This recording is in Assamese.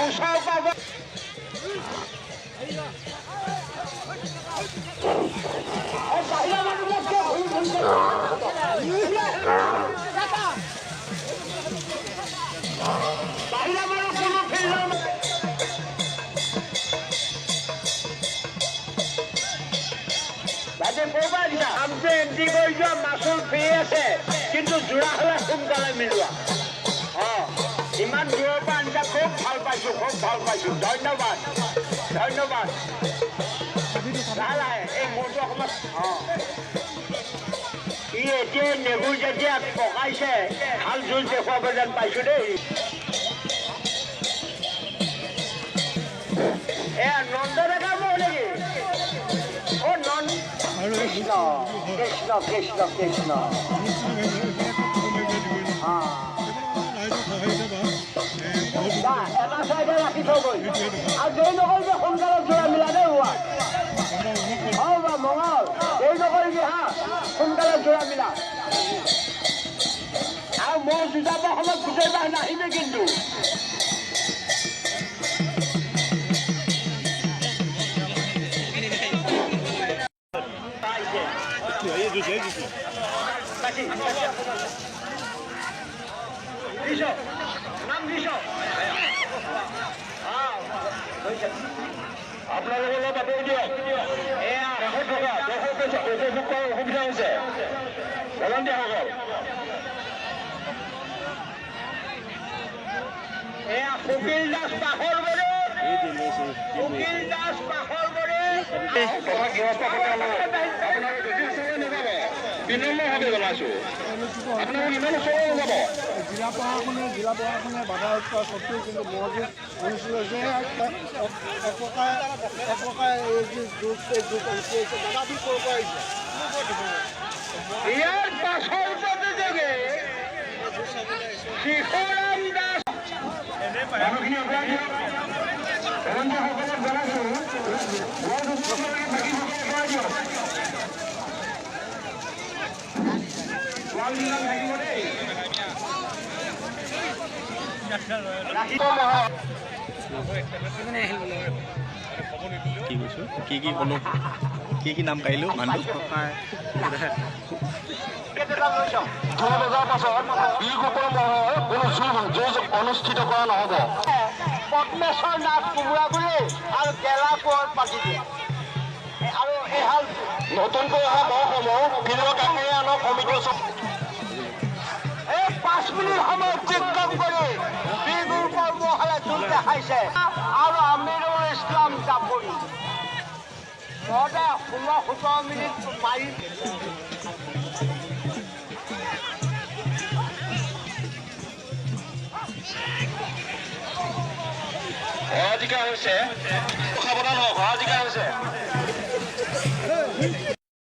ওচৰ পাব বাহিৰা মানুহ কোনো ফিল্ডৰ আমটো এণ্ট্ৰি কৰি যোৱা মাচুল ফ্ৰী আছে কিন্তু যোৰা হ'লে সোনকালে মিলোৱা ইমান দূৰৰ পৰা আনিছা খুব ভাল পাইছোঁ ধন্যবাদ ধন্যবাদ লাহে এই মোৰটো অকণমান ই এতিয়া নেগুৰ যেতিয়া পকাইছে ভাল জোল দেখুৱাব যেন পাইছোঁ দেই এয়া নন্দ ডেকা মোৰ নেকি কৃষ্ণ কৃষ্ণ কৃষ্ণ কৃষ্ণ এটা চাইডে ৰাখি থৈ গ'ল আৰু দেৰি নকৰিবি সোনকালে যোৰা মিলা দেই হোৱা মঙল দেৰি নকৰিবি হা সোনকালে যোৰা মিলা আৰু মই যুঁজাব সময়ত গোটেই বাহ নাহিবি কিন্তু আপোনালোকে অলপ বাতৰি দিয়ক এয়া 100 টকা 200 পইচা উপভোগ কৰাৰ অসুবিধা হৈছে ভলণ্টিয়াৰসকল এয়া ফুকিল দাস পাখৰ বৰে ফুকিল দাস পাখৰ বৰে বিনম্ৰভাৱে জনাইছোঁ আপোনালোক ইমান ওচৰলৈ যাব জিলা প্ৰশাসনে বাধা উঠোৱা সত্ত্বেও কিন্তু মহজুদ অনুষ্ঠিত হৈছে এক প্ৰকাৰে এই যি যুঁজ দাদাবি ক'ৰ পৰা আহিছে ইয়াৰ পাছৰ প্ৰতিযোগী শিশুৰাম দাস মানুহখিনি অগ্ৰাই দিয়ক ভলণ্টিয়াৰসকলক জনাইছোঁ কি নাম কাঢ়িলোঁ মানুহটো 2 বজাৰ পাছত বিলকুপৰ মহৰ কোনো যুঁজ অনুষ্ঠিত কৰা নহ'ব পদ্মেশ্বৰ নাথ কোমোৰাগুৰি আৰু গেলা কোঁৱৰ পাতি দিয়ে আৰু এহাল নতুনকৈ অহা মহসমূহ বিলৰ কাষেৰে আনক কমিটিৰ এই 5 মিনিট সময় অতিক্ৰম কৰি বিলকুপৰ মহলে যুঁজ দেখাইছে আৰু আমিৰুল ইছলাম জাপুৰী 16-17 মিনিট মাৰি হৰাজিকা হৈছে সাৱধান হওক হৰাজিকা হৈছে